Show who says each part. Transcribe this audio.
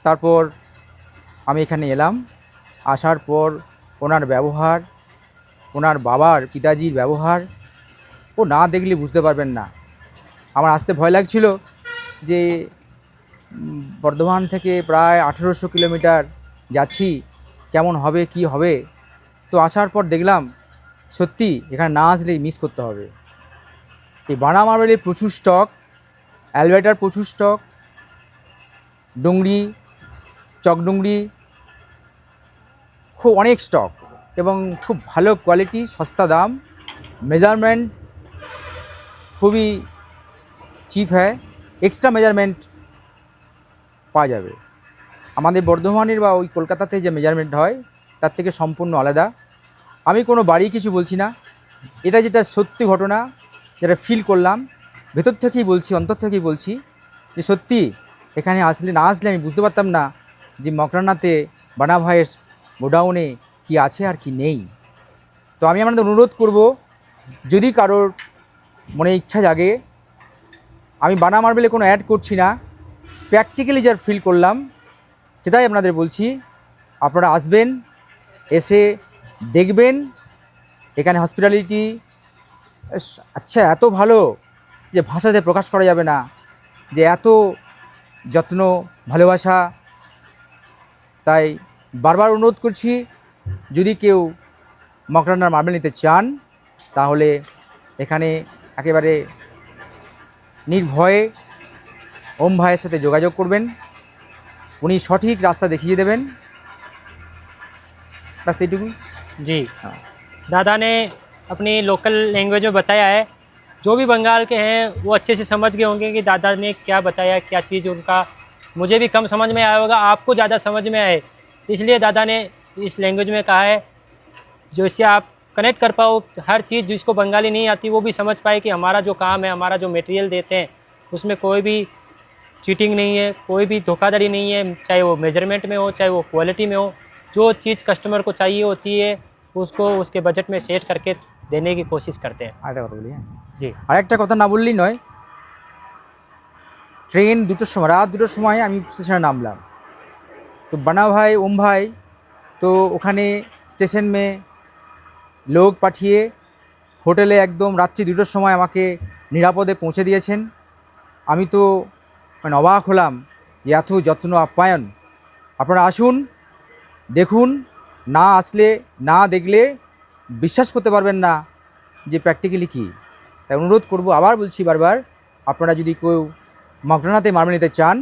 Speaker 1: তারপর আমি এখানে এলাম। আসার পর ওনার ব্যবহার, ওনার বাবার পিতাজির ব্যবহার ও না দেখলে বুঝতে পারবেন না। আমার আসতে ভয় লাগছিল যে বর্ধমান থেকে প্রায় 1800 কিলোমিটার যাচ্ছি, কেমন হবে কি হবে। তো আসার পর দেখলাম সত্যি এখানে না আসলেই মিস করতে হবে। এই বানা মার্বেলের প্রচুর স্টক, অ্যালবেটার প্রচুর স্টক, ডুংরি, চকডুংরি খুব অনেক স্টক এবং খুব ভালো কোয়ালিটি, সস্তা দাম, মেজারমেন্ট খুবই চিপ হ্যায়, এক্সট্রা মেজারমেন্ট পাওয়া যাবে। আমাদের বর্ধমানের বা ওই কলকাতাতে যে মেজারমেন্ট হয় তার থেকে সম্পূর্ণ আলাদা। আমি কোনো বাড়ি কিছু বলছি না, এটা যেটা সত্যি ঘটনা, যেটা ফিল করলাম, ভেতর থেকেই বলছি, অন্তর থেকেই বলছি যে সত্যি এখানে না আসলে আমি বুঝতে পারতাম না যে মকরানাতে বানা ভাইয়ের গোডাউনে কি আছে আর কি নেই। তো আমি আপনাদের অনুরোধ করব, যদি কারোর মনে ইচ্ছা জাগে, আমি বানা মার্বেলে কোনো অ্যাড করছি না, প্র্যাকটিক্যালি যার ফিল করলাম সেটাই আপনাদের বলছি। আপনারা আসবেন, এসে দেখবেন। এখানে হসপিটালিটি আচ্ছা এত ভালো যে ভাষাতে প্রকাশ করা যাবে না, যে এত যত্ন, ভালোবাসা। তাই বারবার অনুরোধ করছি, যদি কেউ মকরানার মার্বেল নিতে চান তাহলে এখানে একেবারে নির্ভয়ে ওম ভাইয়ের সাথে যোগাযোগ করবেন, উনি সঠিক রাস্তা দেখিয়ে দেবেন। बस এইটুকুই।
Speaker 2: जी। दादा ने अपनी लोकल लैंग्वेज में बताया है, जो भी बंगाल के हैं वो अच्छे से समझ गए होंगे कि दादा ने क्या बताया, क्या चीज़ उनका मुझे भी कम समझ में आया होगा, आपको ज़्यादा समझ में आए, इसलिए दादा ने इस लैंग्वेज में कहा है जो इससे आप कनेक्ट कर पाओ। हर चीज़ जिसको बंगाली नहीं आती वो भी समझ पाए कि हमारा जो काम है, हमारा जो मटेरियल देते हैं उसमें कोई भी चीटिंग नहीं है, कोई भी धोखाधड़ी नहीं है, चाहे वो मेजरमेंट में हो, चाहे वो क्वालिटी में हो। जो चीज़ कस्टमर को चाहिए होती है उसको उसके बजट में सेट करके देने की कोशिश करते हैं।
Speaker 1: আরেকটা কথা বলি, হ্যাঁ,
Speaker 2: जी
Speaker 1: আরেকটা কথা না বললেই নয়। ট্রেন 2টোর সময়, রাত 2টোর সময় আমি স্টেশনে নামলাম। তো বানা ভাই, ওম ভাই তো ওখানে স্টেশন মে লোক পাঠিয়ে হোটেলে একদম রাত্রি 2টোর সময় আমাকে নিরাপদে পৌঁছে দিয়েছেন। আমি তো মানে অবাক হলাম যে এত যত্ন আপ্যায়ন। আপনারা আসুন, দেখুন, না আসলে, না দেখলে বিশ্বাস করতে পারবেন না যে প্র্যাকটিক্যালি কী। তাই অনুরোধ করব, আবার বলছি বারবার, আপনারা যদি কেউ মকরানাতে মার্বেল নিতে চান